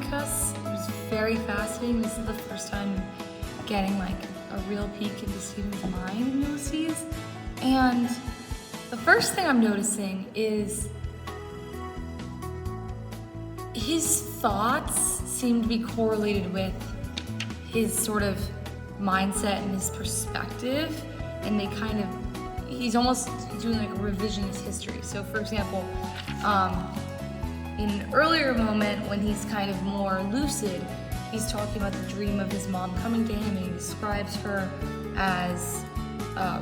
because it was very fascinating. This is the first time getting like a real peek into Stephen's mind in Ulysses. And the first thing I'm noticing is his thoughts seem to be correlated with his sort of mindset and his perspective, and they kind of, he's almost doing like a revisionist history. So for example, in an earlier moment when he's kind of more lucid, he's talking about the dream of his mom coming to him, and he describes her as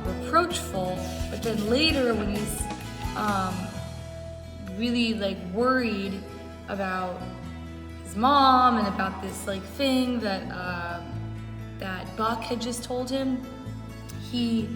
reproachful, but then later when he's really like worried about his mom and about this like thing that that Buck had just told him, he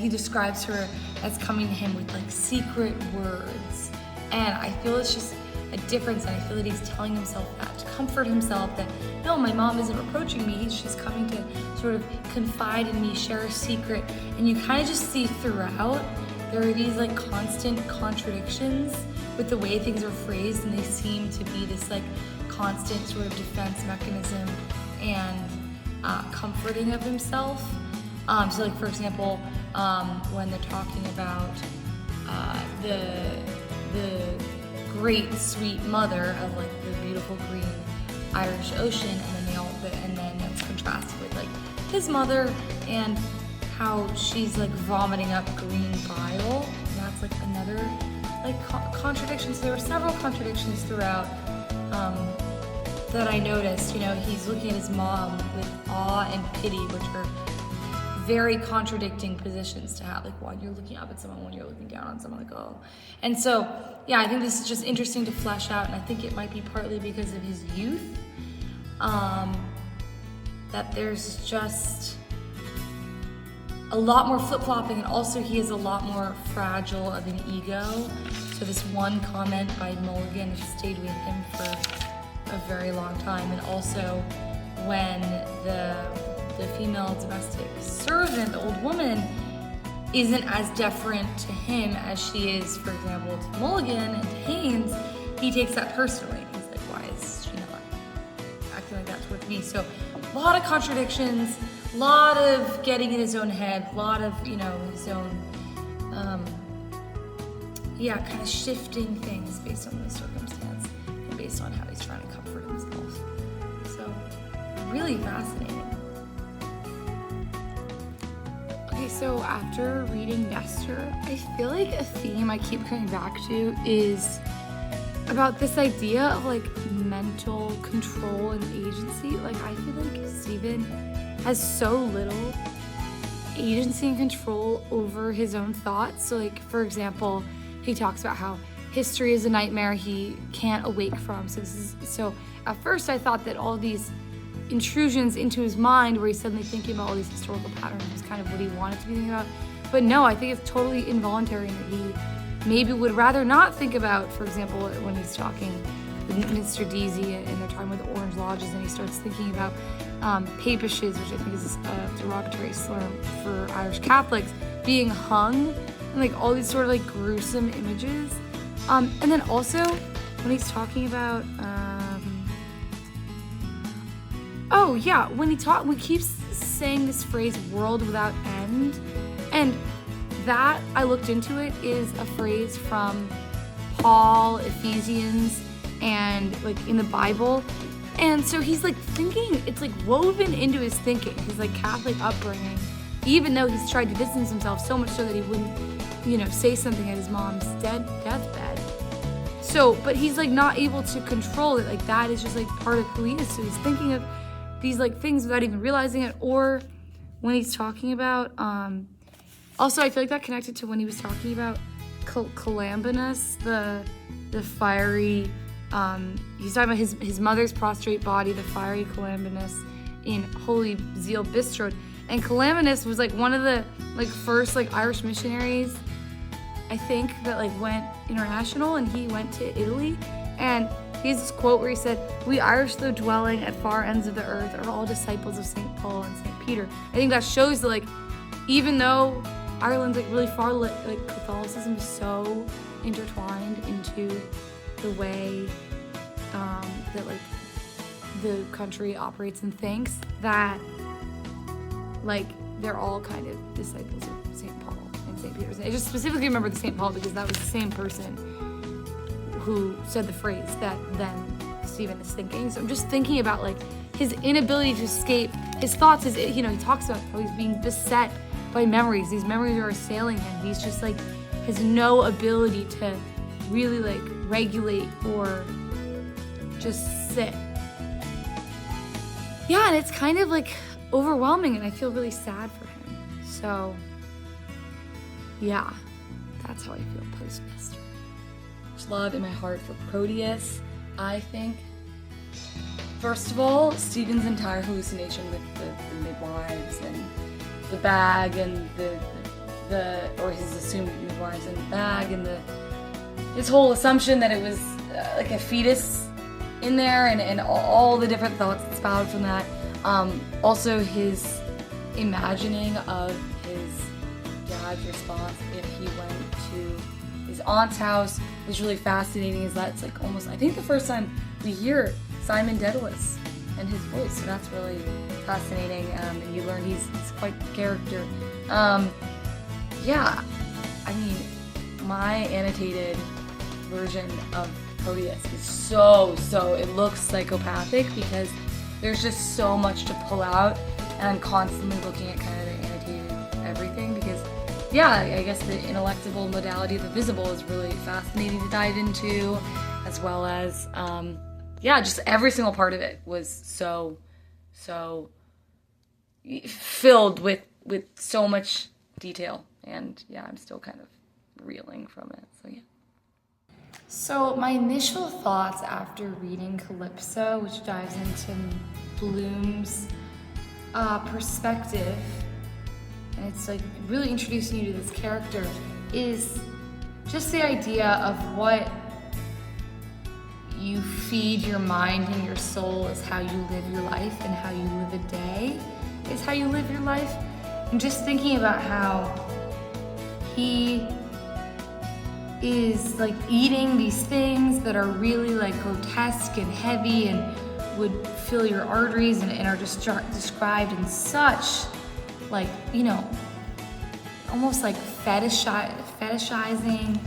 describes her as coming to him with like secret words. And I feel it's just a difference, and I feel that he's telling himself that to comfort himself, that no, my mom isn't reproaching me, she's coming to sort of confide in me, share a secret. And you kind of just see throughout there are these like constant contradictions with the way things are phrased, and they seem to be this like constant sort of defense mechanism and comforting of himself. So like for example, when they're talking about the great sweet mother of like the beautiful green Irish Ocean, and then that's contrasted with like his mother and how she's like vomiting up green bile, and that's like another like contradiction. So there were several contradictions throughout that I noticed. You know, he's looking at his mom with awe and pity, which are very contradicting positions to have, like when you're looking up at someone, when you're looking down on someone, like, oh. And so, yeah, I think this is just interesting to flesh out, and I think it might be partly because of his youth, that there's just a lot more flip-flopping, and also he is a lot more fragile of an ego. So this one comment by Mulligan has stayed with him for a very long time. And also when the female domestic servant, the old woman, isn't as deferent to him as she is, for example, to Mulligan and to Haynes, he takes that personally. He's like, why is she not acting like that towards me? So a lot of contradictions, a lot of getting in his own head, a lot of, you know, his own, kind of shifting things based on the circumstance and based on how he's trying to comfort himself. So really fascinating. Okay, so after reading Nestor, I feel like a theme I keep coming back to is about this idea of like mental control and agency. Like I feel like Stephen has so little agency and control over his own thoughts. So like, for example, he talks about how history is a nightmare he can't awake from. So at first I thought that all these intrusions into his mind where he's suddenly thinking about all these historical patterns was kind of what he wanted to be thinking about. But no, I think it's totally involuntary, and that he maybe would rather not think about, for example, when he's talking with Mr. Deasy and they're talking about the Orange Lodges, and he starts thinking about papishes, which I think is a derogatory slur for Irish Catholics, being hung, and like all these sort of like gruesome images. And then also when he's talking about we keep saying this phrase, world without end, and that, I looked into it, is a phrase from Paul, Ephesians, and like in the Bible. And so he's like thinking, it's like woven into his thinking, his like Catholic upbringing, even though he's tried to distance himself so much so that he wouldn't, you know, say something at his mom's deathbed. So, but he's like not able to control it. Like that is just like part of who he is. So he's thinking of these like things without even realizing it. Or when he's talking about, also I feel like that connected to when he was talking about Colambinus, the fiery, he's talking about his mother's prostrate body, the fiery Colambinus in Holy Zeal Bistrode. And Colambinus was like one of the like first like Irish missionaries, I think, that like went international, and he went to Italy. And he has this quote where he said, "We Irish, though dwelling at far ends of the earth, are all disciples of St. Paul and St. Peter." I think that shows that like, even though Ireland's like really far, like Catholicism is so intertwined into the way that like the country operates and thinks, that like they're all kind of disciples of St. Paul and St. Peter's. I just specifically remember the St. Paul because that was the same person who said the phrase that then Stephen is thinking. So I'm just thinking about like his inability to escape his thoughts. He talks about how he's being beset by memories. These memories are assailing him. He's just like has no ability to really like regulate or just sit. Yeah, and it's kind of like overwhelming, and I feel really sad for him. So yeah, that's how I feel post-mystery. Much love in my heart for Proteus. I think, first of all, Stephen's entire hallucination with the midwives and the bag and or his assumed midwives and the bag and his whole assumption that it was like a fetus in there and all the different thoughts that spouted from that. Also his imagining of his dad's response if he went to his aunt's house was really fascinating. Is that it's like almost, I think the first time we hear Simon Dedalus and his voice, so that's really fascinating, and you learn he's quite the character. Yeah, I mean, my annotated version of Proteus is so, it looks psychopathic because there's just so much to pull out, and I'm constantly looking at kind of the annotated everything because, yeah, I guess the intellectual modality of the visible is really fascinating to dive into, as well as, yeah, just every single part of it was so filled with so much detail, and yeah, I'm still kind of reeling from it, so yeah. So my initial thoughts after reading Calypso, which dives into Bloom's perspective, and it's like really introducing you to this character, is just the idea of what you feed your mind and your soul is how you live your life, and how you live a day is how you live your life. I'm just thinking about how he is like eating these things that are really like grotesque and heavy and would fill your arteries and are just described in such like, almost like fetishizing,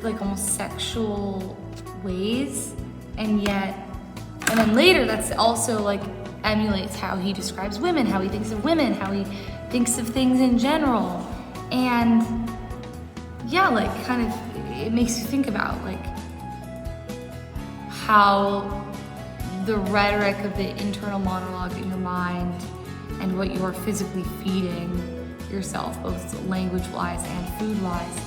like almost sexual ways, and then later that's also like emulates how he describes women, how he thinks of women, how he thinks of things in general, and yeah, like kind of it makes you think about like how the rhetoric of the internal monologue in your mind and what you are physically feeding yourself, both language-wise and food-wise,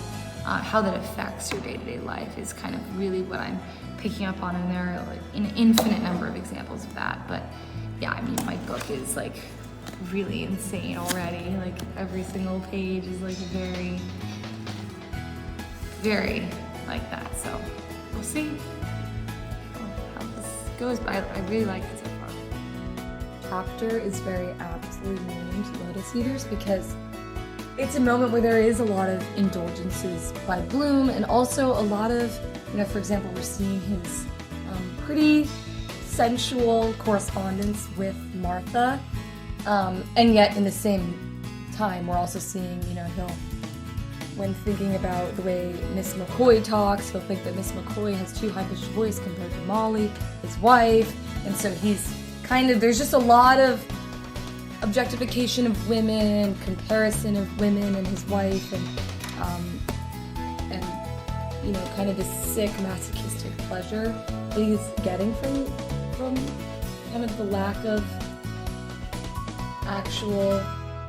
how that affects your day-to-day life is kind of really what I'm picking up on, and there are like an infinite number of examples of that. But yeah, I mean, my book is like really insane already. Like every single page is like very, very like that. So we'll see how this goes, but I really like it so far. Chapter is very aptly named Lotus Eaters because it's a moment where there is a lot of indulgences by Bloom, and also a lot of, for example, we're seeing his pretty sensual correspondence with Martha, and yet in the same time we're also seeing, when thinking about the way Miss McCoy talks, he'll think that Miss McCoy has too high-pitched a voice compared to Molly, his wife, and so he's there's just a lot of objectification of women, comparison of women and his wife, and kind of this sick masochistic pleasure that he's getting from kind of the lack of actual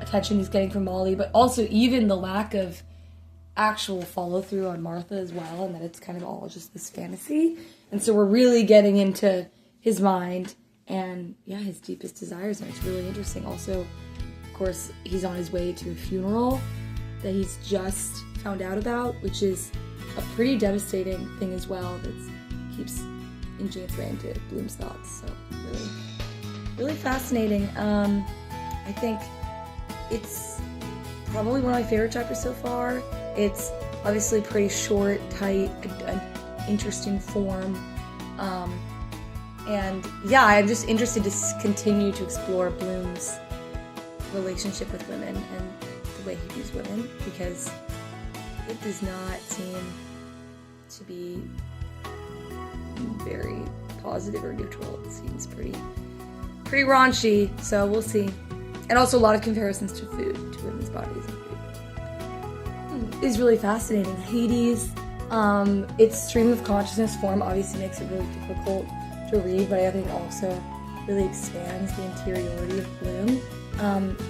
attention he's getting from Molly, but also even the lack of actual follow-through on Martha as well, and that it's kind of all just this fantasy. And so we're really getting into his mind and, his deepest desires, and it's really interesting. Also, of course, he's on his way to a funeral that he's just found out about, which is a pretty devastating thing as well that keeps in Jane's way into Bloom's thoughts. So really, really fascinating. I think it's probably one of my favorite chapters so far. It's obviously pretty short, tight, an interesting form. And yeah, I'm just interested to continue to explore Bloom's relationship with women and the way he views women, because it does not seem to be very positive or neutral. It seems pretty raunchy, so we'll see. And also a lot of comparisons to food, to women's bodies and food. It's really fascinating. Hades, its stream of consciousness form obviously makes it really difficult to read, but I think also really expands the interiority of Bloom.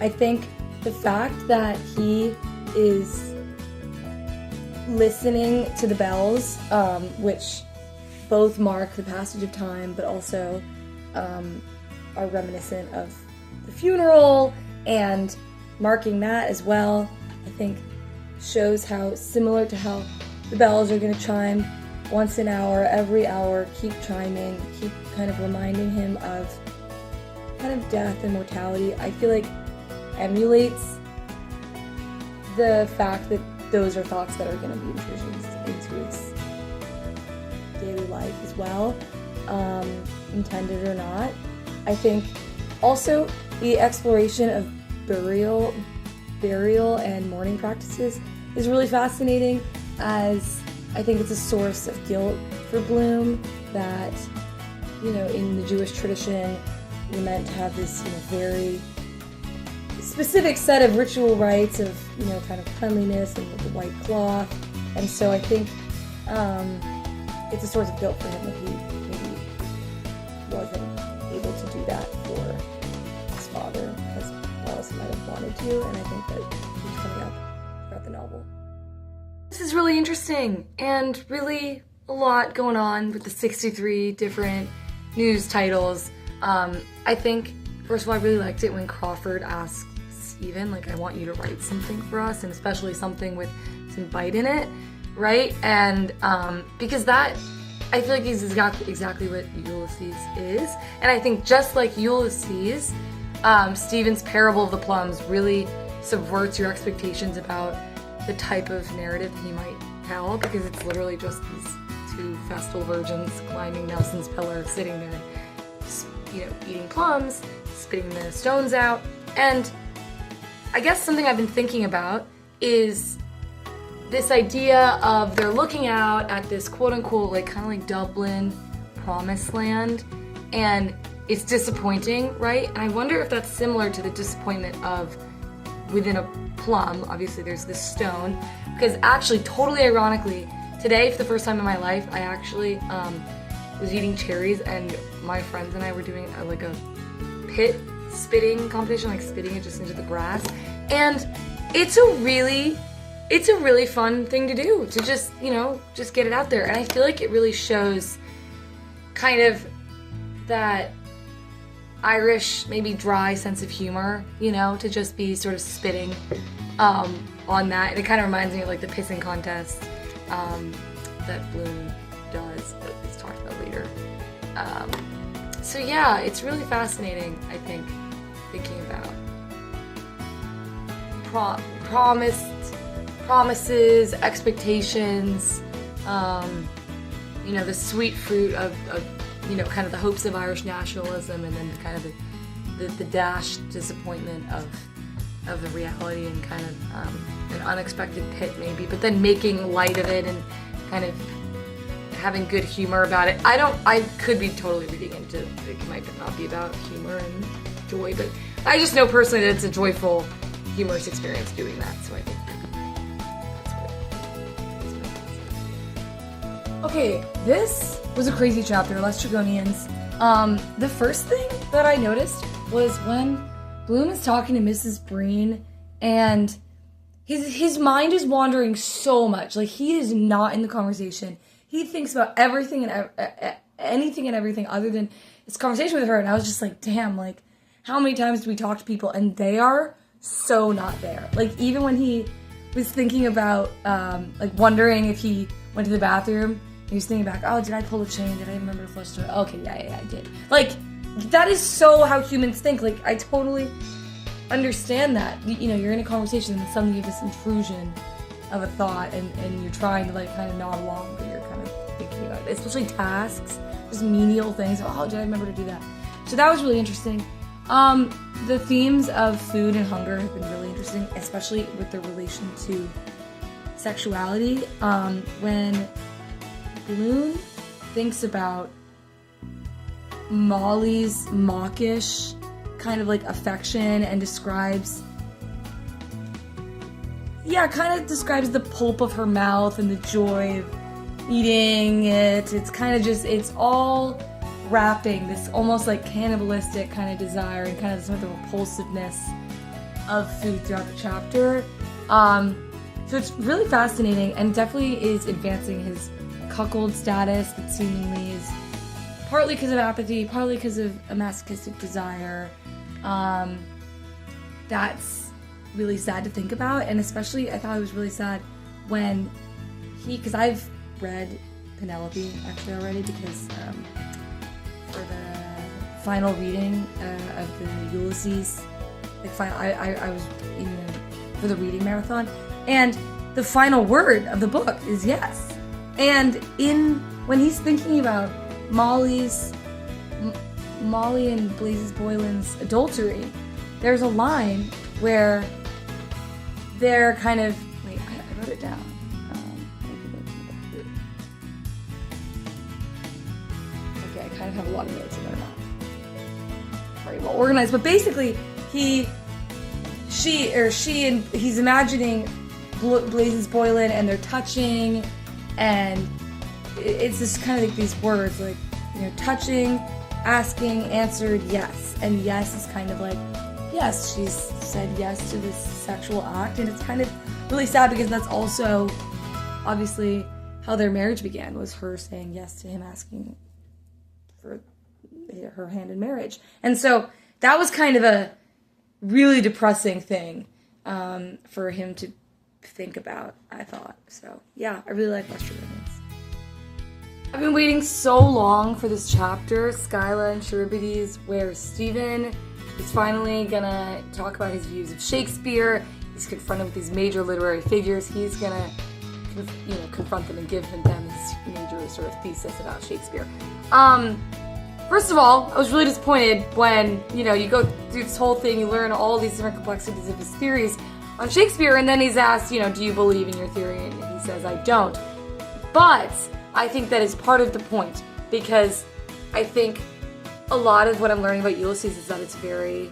I think the fact that he is listening to the bells, which both mark the passage of time, but also are reminiscent of the funeral, and marking that as well, I think shows how similar to how the bells are going to chime once an hour, every hour, keep chiming, keep kind of reminding him of kind of death and mortality. I feel like emulates the fact that those are thoughts that are going to be introduced into his daily life as well, intended or not. I think also the exploration of burial and mourning practices is really fascinating, as I think it's a source of guilt for Bloom that, you know, in the Jewish tradition, you're meant to have this, you know, very specific set of ritual rites of, you know, kind of cleanliness and with the white cloth. And so I think it's a source of guilt for him that he maybe wasn't able to do that for his father as well as he might have wanted to, and I think that he's coming up throughout the novel. This is really interesting, and really a lot going on with the 63 different news titles. I think, first of all, I really liked it when Crawford asked Stephen, like, I want you to write something for us, and especially something with some bite in it, right? And because that, I feel like is exactly what Ulysses is. And I think just like Ulysses, Stephen's Parable of the Plums really subverts your expectations about the type of narrative he might tell, because it's literally just these two festal virgins climbing Nelson's pillar, sitting there, you know, eating plums, spitting the stones out. And I guess something I've been thinking about is this idea of they're looking out at this quote-unquote, like, kind of like Dublin promised land, and it's disappointing, right? And I wonder if that's similar to the disappointment of within a plum. Obviously there's this stone, because actually, totally ironically, today for the first time in my life, I actually was eating cherries, and my friends and I were doing like a pit spitting competition, like spitting it just into the grass, and it's a really fun thing to do, to just, you know, just get it out there. And I feel like it really shows kind of that Irish, maybe dry sense of humor, you know, to just be sort of spitting on that. And it kind of reminds me of like the pissing contest that Bloom does, that is talked about later. So yeah, it's really fascinating, I think, thinking about promises, expectations, you know, the sweet fruit of you know, kind of the hopes of Irish nationalism, and then kind of the dashed disappointment of the reality, and kind of an unexpected pit maybe, but then making light of it and kind of having good humor about it. I could be totally reading into it might not be about humor and joy, but I just know personally that it's a joyful, humorous experience doing that, so I think that's what. Okay, this was a crazy chapter, Les Trigonians. The first thing that I noticed was when Bloom is talking to Mrs. Breen, and his mind is wandering so much. Like, he is not in the conversation. He thinks about everything and anything and everything other than his conversation with her. And I was just like, damn, like, how many times do we talk to people and they are so not there? Like, even when he was thinking about, like, wondering if he went to the bathroom, he was thinking back, oh, did I pull a chain? Did I remember to flush the toilet? Okay, yeah, I did. Like, that is so how humans think. Like, I totally understand that. You know, you're in a conversation and suddenly you have this intrusion of a thought, and you're trying to, like, kind of nod along, but you're kind of thinking about it. Especially tasks just menial things. Oh, did I remember to do that? So that was really interesting. The themes of food and hunger have been really interesting, especially with their relation to sexuality. When Bloom thinks about Molly's mawkish kind of like affection and describes the pulp of her mouth and the joy of eating it. It's kind of just, it's all wrapping this almost like cannibalistic kind of desire and kind of some of the repulsiveness of food throughout the chapter. So it's really fascinating and definitely is advancing his cuckold status, but seemingly is partly because of apathy, partly because of a masochistic desire. That's really sad to think about, and especially I thought it was really sad when because I've read Penelope actually already, because for the final reading of the Ulysses, I was for the reading marathon, and the final word of the book is yes. And when he's thinking about Molly and Blazes Boylan's adultery, there's a line where they're kind of, I wrote it down. Okay, I kind of have a lot of notes and they're not very well organized, but basically he's imagining Blazes Boylan and they're touching, and it's just kind of like these words like, touching, asking, answered, yes. And yes is kind of like, yes, she's said yes to this sexual act. And it's kind of really sad because that's also obviously how their marriage began, was her saying yes to him asking for her hand in marriage. And so that was kind of a really depressing thing for him to think about, I thought. So yeah, I really like Western Romance. I've been waiting so long for this chapter, Scylla and Charybdis, where Stephen is finally gonna talk about his views of Shakespeare. He's confronted with these major literary figures. He's gonna, confront them and give them his major sort of thesis about Shakespeare. First of all, I was really disappointed when, you go through this whole thing, you learn all these different complexities of his theories on Shakespeare, and then he's asked, do you believe in your theory? And he says, I don't. But I think that is part of the point, because I think a lot of what I'm learning about Ulysses is that it's very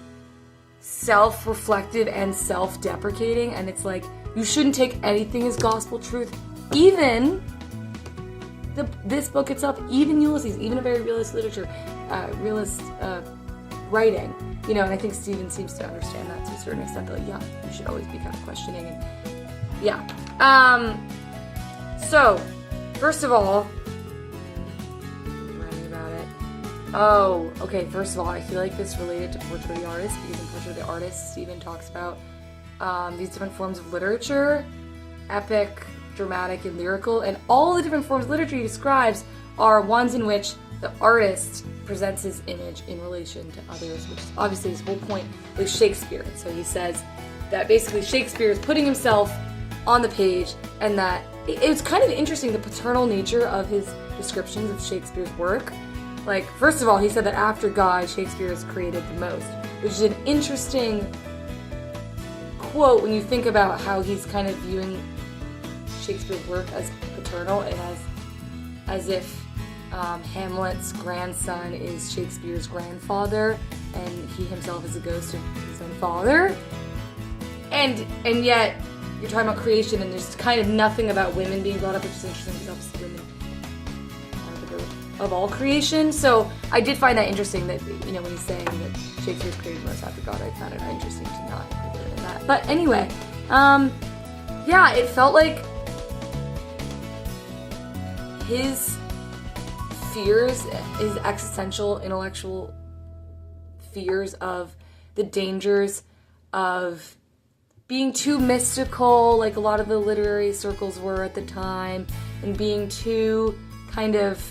self-reflective and self-deprecating, and it's like, you shouldn't take anything as gospel truth, even this book itself, even Ulysses, even a very realist literature, realist writing, and I think Stephen seems to understand that to a certain extent, that you should always be kind of questioning, and so, first of all, writing about it. Oh, okay, first of all, I feel like this related to Portrait of the Artist, because in Portrait of the Artist, Stephen talks about these different forms of literature, epic, dramatic, and lyrical, and all the different forms of literature he describes are ones in which the artist presents his image in relation to others, which is obviously his whole point with Shakespeare. So he says that basically Shakespeare is putting himself on the page, and that it was kind of interesting, the paternal nature of his descriptions of Shakespeare's work. Like, first of all, he said that after God, Shakespeare has created the most, which is an interesting quote when you think about how he's kind of viewing Shakespeare's work as paternal, and as if Hamlet's grandson is Shakespeare's grandfather, and he himself is a ghost of his own father. And yet, you're talking about creation, and there's kind of nothing about women being brought up, which is interesting, because obviously women are the birth of all creation. So I did find that interesting, that, when he's saying that Shakespeare's created most after God, I found it interesting to not include it in that. But anyway, it felt like his fears, his existential, intellectual fears of the dangers of being too mystical, like a lot of the literary circles were at the time, and being too kind of,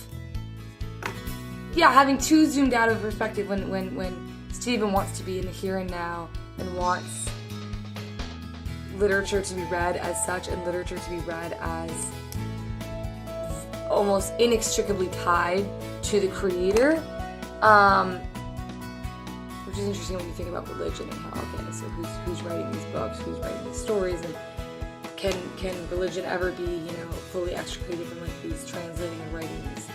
having too zoomed out of perspective when Stephen wants to be in the here and now and wants literature to be read as such, and literature to be read as almost inextricably tied to the creator, which is interesting when you think about religion and how, okay, so who's writing these books, who's writing these stories, and can religion ever be, fully extricated from like these translating and writing these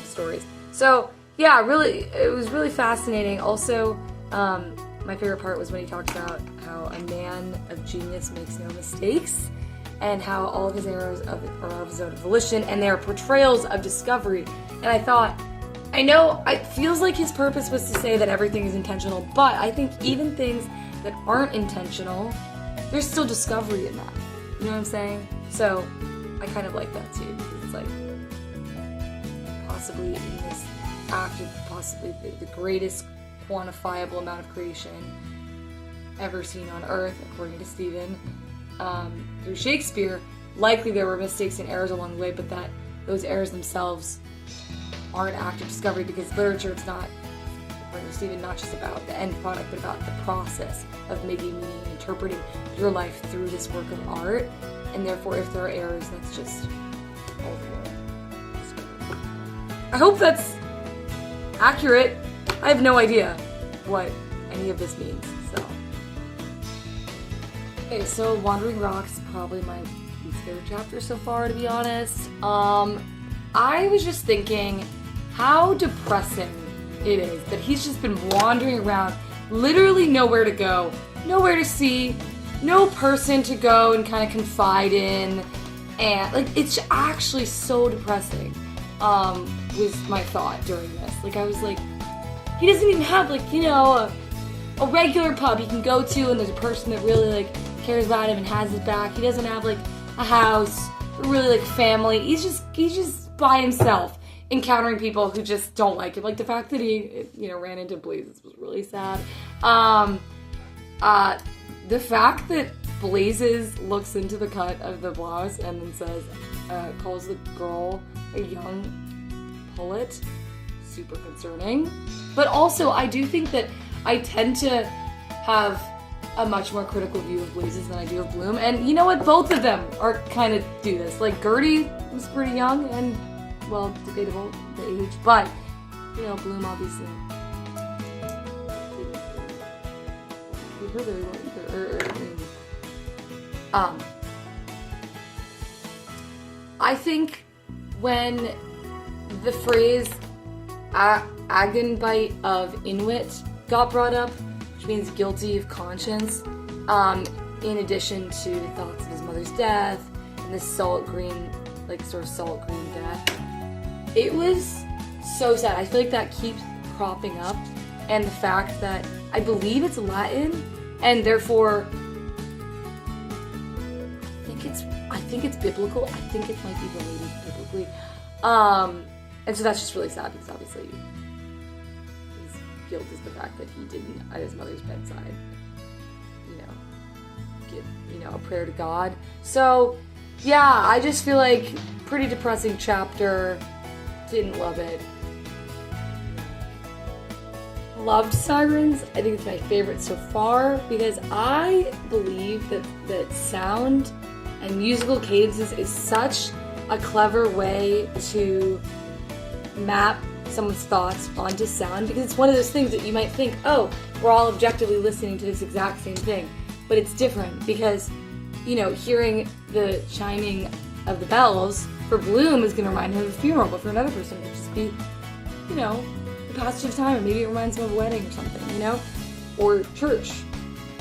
stories? So yeah, really, it was really fascinating. Also, my favorite part was when he talked about how a man of genius makes no mistakes, and how all of his errors are of his own volition, and they are portrayals of discovery. And I thought, I know it feels like his purpose was to say that everything is intentional, but I think even things that aren't intentional, there's still discovery in that. You know what I'm saying? So I kind of like that too, because it's like possibly in this act of possibly the greatest quantifiable amount of creation ever seen on Earth, according to Stephen, through Shakespeare, likely there were mistakes and errors along the way, but that those errors themselves are an act of discovery, because literature, it's not, according to Stephen, not just about the end product, but about the process of making meaning and interpreting your life through this work of art. And therefore, if there are errors, that's just ultimately discovery. I hope that's accurate. I have no idea what any of this means, so. Okay, so Wandering Rocks, probably my least favorite chapter so far, to be honest. I was just thinking how depressing it is that he's just been wandering around, literally nowhere to go, nowhere to see, no person to go and kind of confide in, and like it's actually so depressing. Was my thought during this. Like I was like, he doesn't even have like, a regular pub he can go to, and there's a person that really like cares about him and has his back. He doesn't have like a house, or really like family. He's just by himself, encountering people who just don't like him. Like the fact that he, ran into Blazes was really sad. The fact that Blazes looks into the cut of the blouse and then says, calls the girl a young poet, super concerning. But also, I do think that I tend to have a much more critical view of Blazes than I do of Bloom. And you know what? Both of them are kind of do this. Like Gertie was pretty young and, well, debatable the age, but Bloom obviously. We heard very well either. I think when the phrase Agenbite of Inuit got brought up, which means guilty of conscience, in addition to the thoughts of his mother's death and this salt green death, it was so sad. I feel like that keeps cropping up, and the fact that I believe it's Latin, and therefore I think it's biblical. I think it might be related biblically. And so that's just really sad, because obviously his guilt is the fact that he didn't, at his mother's bedside, give, a prayer to God. So, yeah, I just feel like pretty depressing chapter. Didn't love it. Loved Sirens. I think it's my favorite so far, because I believe that sound and musical cadences is such a clever way to map someone's thoughts onto sound, because it's one of those things that you might think, oh, we're all objectively listening to this exact same thing, but it's different because, hearing the chiming of the bells for Bloom is going to remind him of a funeral, but for another person it could just be, the passage of time, or maybe it reminds him of a wedding or something, or church.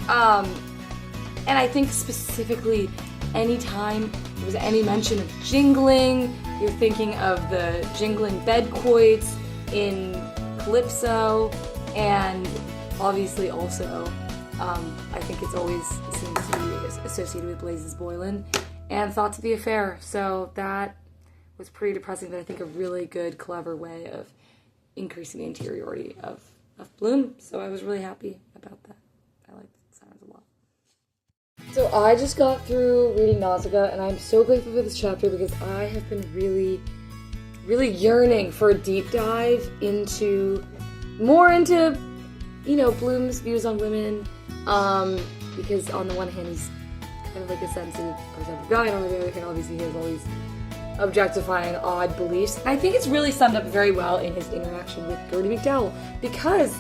And I think specifically anytime there was any mention of jingling, you're thinking of the jingling bedquoits in Calypso, and obviously also, I think it's always seems to be associated with Blazes Boylan and Thoughts of the Affair. So that was pretty depressing, but I think a really good, clever way of increasing the interiority of Bloom. So I was really happy about that. I liked Sirens a lot. So I just got through reading Nausicaa, and I'm so grateful for this chapter, because I have been really, really yearning for a deep dive into Bloom's views on women, because on the one hand he's kind of like a sensitive, perceptive guy, and on the other hand obviously he has all these objectifying odd beliefs. And I think it's really summed up very well in his interaction with Gertie McDowell, because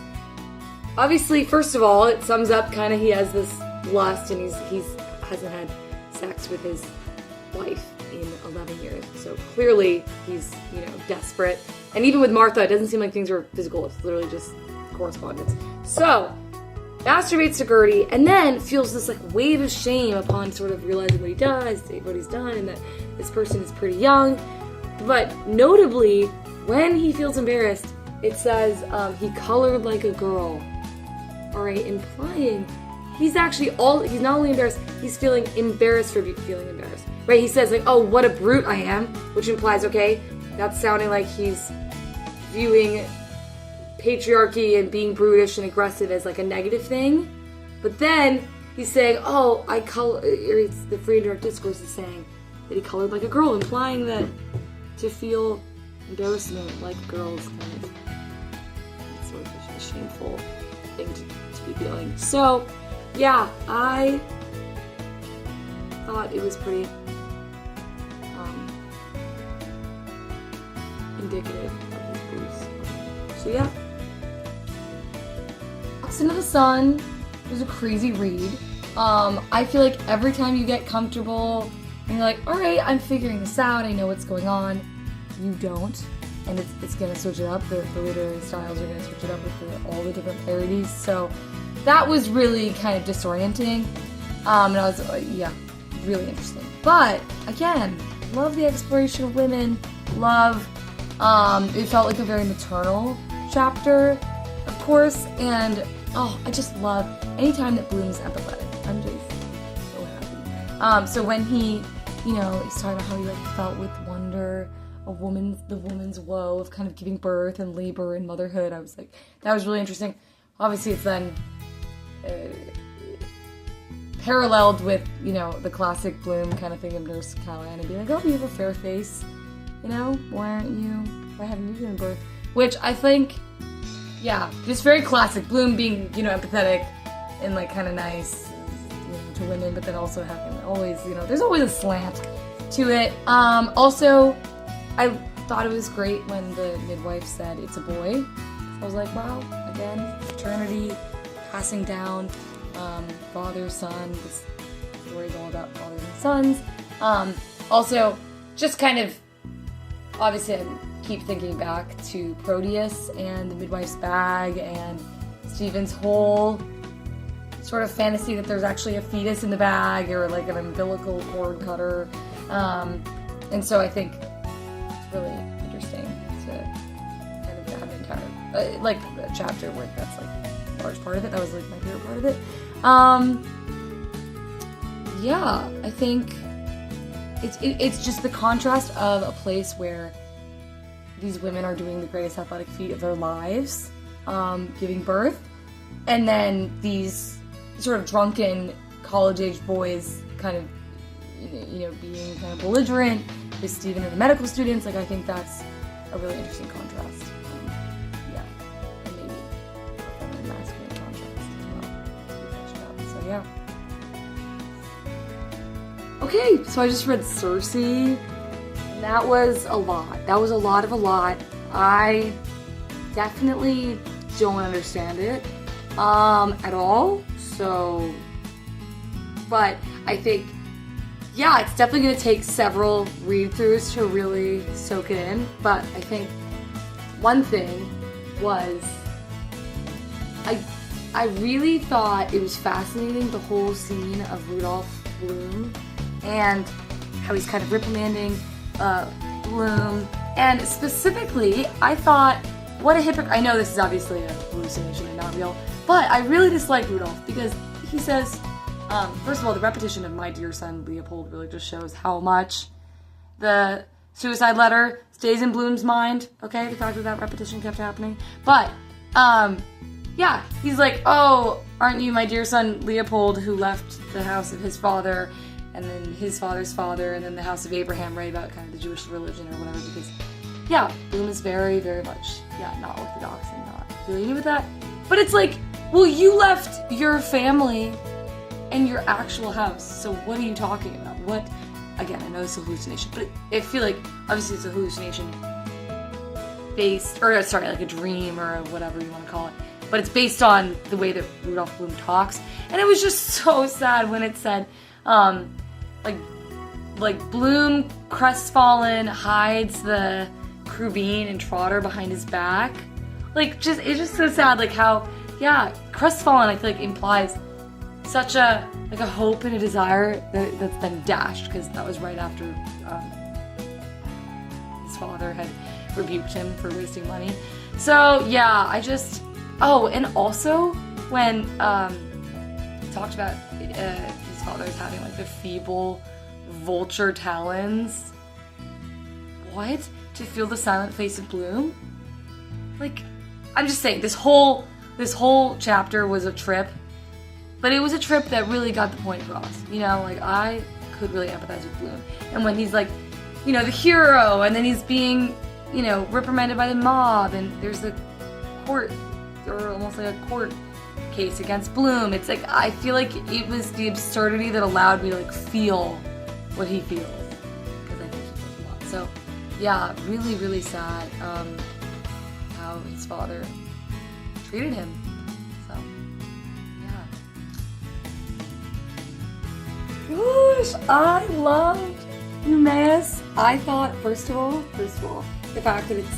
obviously, first of all, it sums up kind of he has this lust, and he's hasn't had sex with his wife in 11 years. So clearly he's, desperate. And even with Martha, it doesn't seem like things are physical. It's literally just correspondence. So masturbates to Gertie, and then feels this wave of shame upon sort of realizing what he does, what he's done, and that this person is pretty young. But notably, when he feels embarrassed, it says he colored like a girl. Alright, implying he's not only embarrassed, he's feeling embarrassed for feeling embarrassed. Right? He says oh, what a brute I am, which implies, okay, that's sounding like he's viewing patriarchy and being brutish and aggressive as a negative thing. But then he's saying, or the free and direct discourse is saying that he colored like a girl, implying that to feel embarrassment like girls kind of, it's sort of a shameful thing to be feeling. So yeah, I thought it was pretty indicative of his beliefs. So yeah. Into the Sun was a crazy read. I feel like every time you get comfortable and you're like, alright, I'm figuring this out, I know what's going on, you don't. And it's going to switch it up. The literary styles are going to switch it up with all the different parodies. So that was really kind of disorienting. And I was, really interesting. But, again, love the exploration of women. Love, it felt like a very maternal chapter, of course. And I just love anytime that Bloom's empathetic. I'm just so happy. So when he's talking about how he felt with wonder, the woman's woe of kind of giving birth and labor and motherhood, I was like, that was really interesting. Obviously, it's then paralleled with the classic Bloom kind of thing of Nurse Callahan and being like, oh, you have a fair face, why haven't you given birth? Which I think. Yeah, just very classic. Bloom being, empathetic and kind of nice, to women, but then also having always, there's always a slant to it. Also, I thought it was great when the midwife said it's a boy. I was like, wow, again, paternity, passing down, father, son. This story is all about fathers and sons. Also, just kind of, obviously, I keep thinking back to Proteus and the midwife's bag and Stephen's whole sort of fantasy that there's actually a fetus in the bag or an umbilical cord cutter. And so I think it's really interesting to kind of have an entire, a chapter where that's a large part of it. That was my favorite part of it. Yeah, I think it's just the contrast of a place where these women are doing the greatest athletic feat of their lives, giving birth, and then these sort of drunken college-age boys kind of, being kind of belligerent with Stephen and the medical students. I think that's a really interesting contrast. Yeah, and maybe a feminine masculine contrast as well. So yeah. Okay, so I just read Circe. That was a lot. That was a lot of a lot. I definitely don't understand it at all. So, but I think, yeah, it's definitely going to take several read-throughs to really soak it in. But I think one thing was I really thought it was fascinating, the whole scene of Rudolph Bloom and how he's kind of reprimanding Bloom, and specifically, I thought, what a hypocrite. I know this is obviously a hallucination and not real, but I really dislike Rudolph because he says, first of all, the repetition of my dear son Leopold really just shows how much the suicide letter stays in Bloom's mind, okay, the fact that repetition kept happening, but, yeah, he's like, oh, aren't you my dear son Leopold who left the house of his father and then his father's father, and then the house of Abraham, right, about kind of the Jewish religion or whatever, because, yeah, Bloom is very, very much, not orthodox and not affiliated with that. But it's like, well, you left your family and your actual house, so what are you talking about? again, I know it's a hallucination, but I feel like obviously it's a hallucination based, or sorry, like a dream or whatever you want to call it, but it's based on the way that Rudolph Bloom talks. And it was just so sad when it said, like Bloom, crestfallen, hides the Crubine and Trotter behind his back. Like, it's just so sad, like how, yeah, crestfallen, I feel like implies such a hope and a desire that's been dashed, because that was right after his father had rebuked him for wasting money. So yeah, and also when he talked about his father's having like the feeble vulture talons. What? To feel the silent face of Bloom? Like, I'm just saying, this whole chapter was a trip, but it was a trip that really got the point across. You know, like, I could really empathize with Bloom. And when he's like, you know, the hero, and then he's being, you know, reprimanded by the mob, and there's the court, or almost like a court case against Bloom. It's like, I feel like it was the absurdity that allowed me to like feel what he feels, because I think he feels a lot. So yeah, really, really sad how his father treated him. So yeah. Gosh, I loved Eumaeus. I thought, first of all, the fact that it's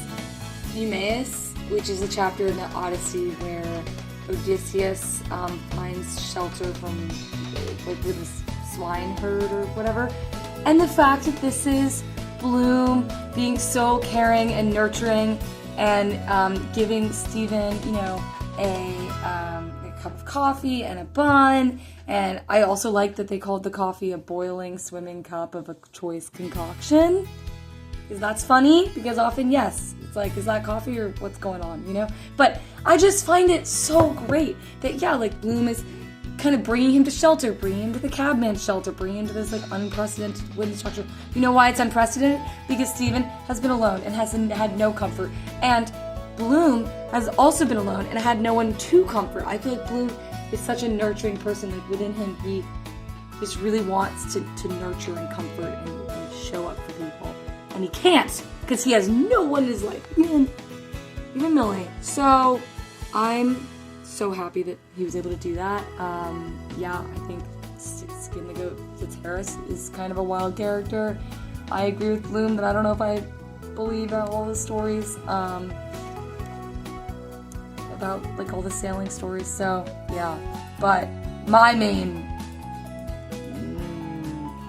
Eumaeus, which is a chapter in the Odyssey where Odysseus finds shelter from, like, with his swineherd or whatever, and the fact that this is Bloom being so caring and nurturing and giving Stephen, you know, a cup of coffee and a bun. And I also like that they called the coffee a boiling swimming cup of a choice concoction, because that's funny, because often, yes, it's like, is that coffee or what's going on, you know? But I just find it so great that, yeah, like, Bloom is kind of bringing him to shelter, bringing him to the cabman's shelter, bringing him to this, like, unprecedented wooden structure. You know why it's unprecedented? Because Stephen has been alone and has had no comfort. And Bloom has also been alone and had no one to comfort. I feel like Bloom is such a nurturing person. Like, within him, he just really wants to nurture and comfort and show up for people. And he can't, because he has no one in his life, even Millie. So I'm so happy that he was able to do that. Yeah, I think Skin the Goat Fitzharris is kind of a wild character. I agree with Bloom, but I don't know if I believe all the stories about, like, all the sailing stories. So yeah, but my main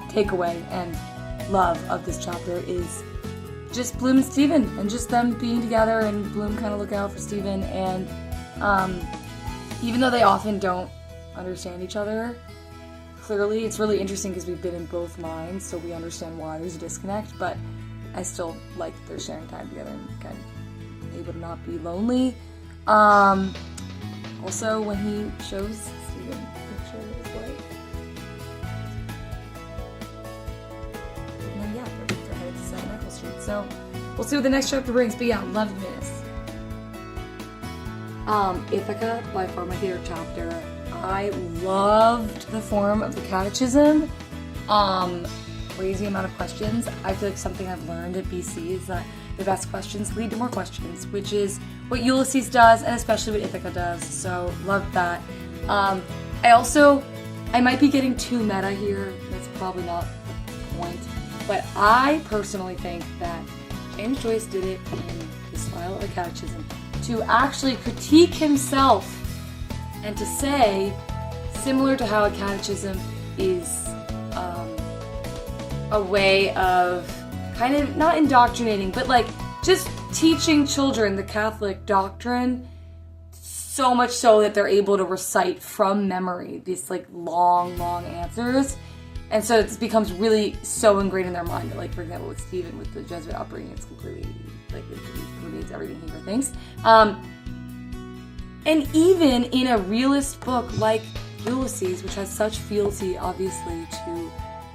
takeaway and love of this chapter is just Bloom and Stephen, and just them being together, and Bloom kind of looking out for Stephen. And even though they often don't understand each other clearly, it's really interesting because we've been in both minds, so we understand why there's a disconnect. But I still like that they're sharing time together and kind of able to not be lonely. Also, when he shows Stephen a picture of his wife, and then yeah, they're headed to St. Michael Street. So we'll see what the next chapter brings. But yeah, love this. Ithaca, by far my favorite chapter. I loved the form of the catechism. Crazy amount of questions. I feel like something I've learned at BC is that the best questions lead to more questions, which is what Ulysses does, and especially what Ithaca does. So loved that. I might be getting too meta here. That's probably not the point. But I personally think that James Joyce did it in the style of a catechism to actually critique himself and to say, similar to how a catechism is a way of kind of not indoctrinating, but like just teaching children the Catholic doctrine, so much so that they're able to recite from memory these like long answers. And so it becomes really so ingrained in their mind that, like, for example, with Stephen, with the Jesuit upbringing, it's completely, like, it permeates everything he ever thinks. And even in a realist book like Ulysses, which has such fealty, obviously, to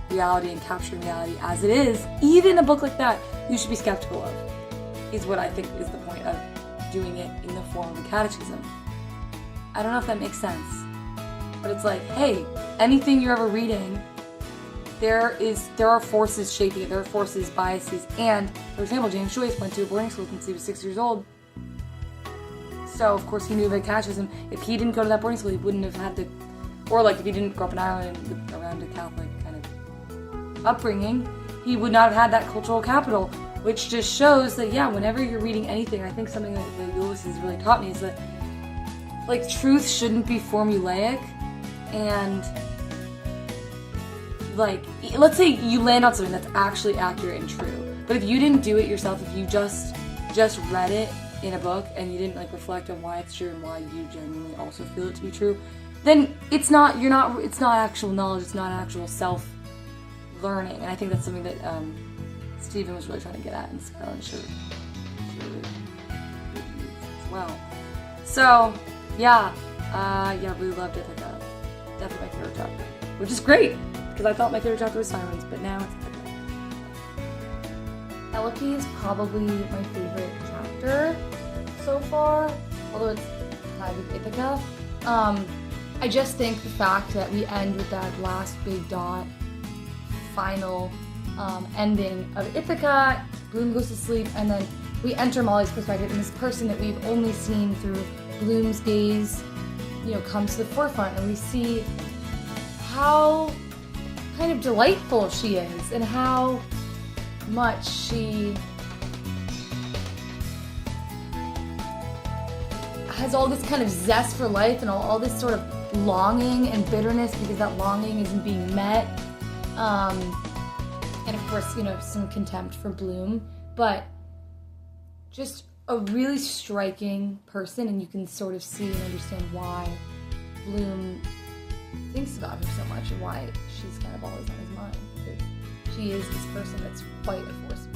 reality and capturing reality as it is, even a book like that, you should be skeptical of, is what I think is the point of doing it in the form of a catechism. I don't know if that makes sense, but it's like, hey, anything you're ever reading, there are forces shaping it. There are forces, biases, and for example, James Joyce went to a boarding school since he was 6 years old. So of course he knew about casteism. If he didn't go to that boarding school, he wouldn't have had the, or like if he didn't grow up in Ireland around a Catholic kind of upbringing, he would not have had that cultural capital, which just shows that, yeah, whenever you're reading anything, I think something that Ulysses really taught me is that, like, truth shouldn't be formulaic, and, like, let's say you land on something that's actually accurate and true, but if you didn't do it yourself, if you just read it in a book and you didn't, like, reflect on why it's true and why you genuinely also feel it to be true, then it's not actual knowledge, it's not actual self-learning, and I think that's something that, Stephen was really trying to get at, and Scarlett should as well. So, yeah, really loved Ithaca. Definitely my favorite chapter, which is great, because I thought my favorite chapter was Sirens, but now it's Ithaca. Ellipe is probably my favorite chapter so far, although it's tied with Ithaca. I just think the fact that we end with that last big dot, final ending of Ithaca, Bloom goes to sleep, and then we enter Molly's perspective, and this person that we've only seen through Bloom's gaze, comes to the forefront, and we see how kind of delightful she is, and how much she has all this kind of zest for life, and all this sort of longing and bitterness because that longing isn't being met. And of course, some contempt for Bloom, but just a really striking person, and you can sort of see and understand why Bloom thinks about her so much and why she's kind of always on his mind, because she is this person that's quite a force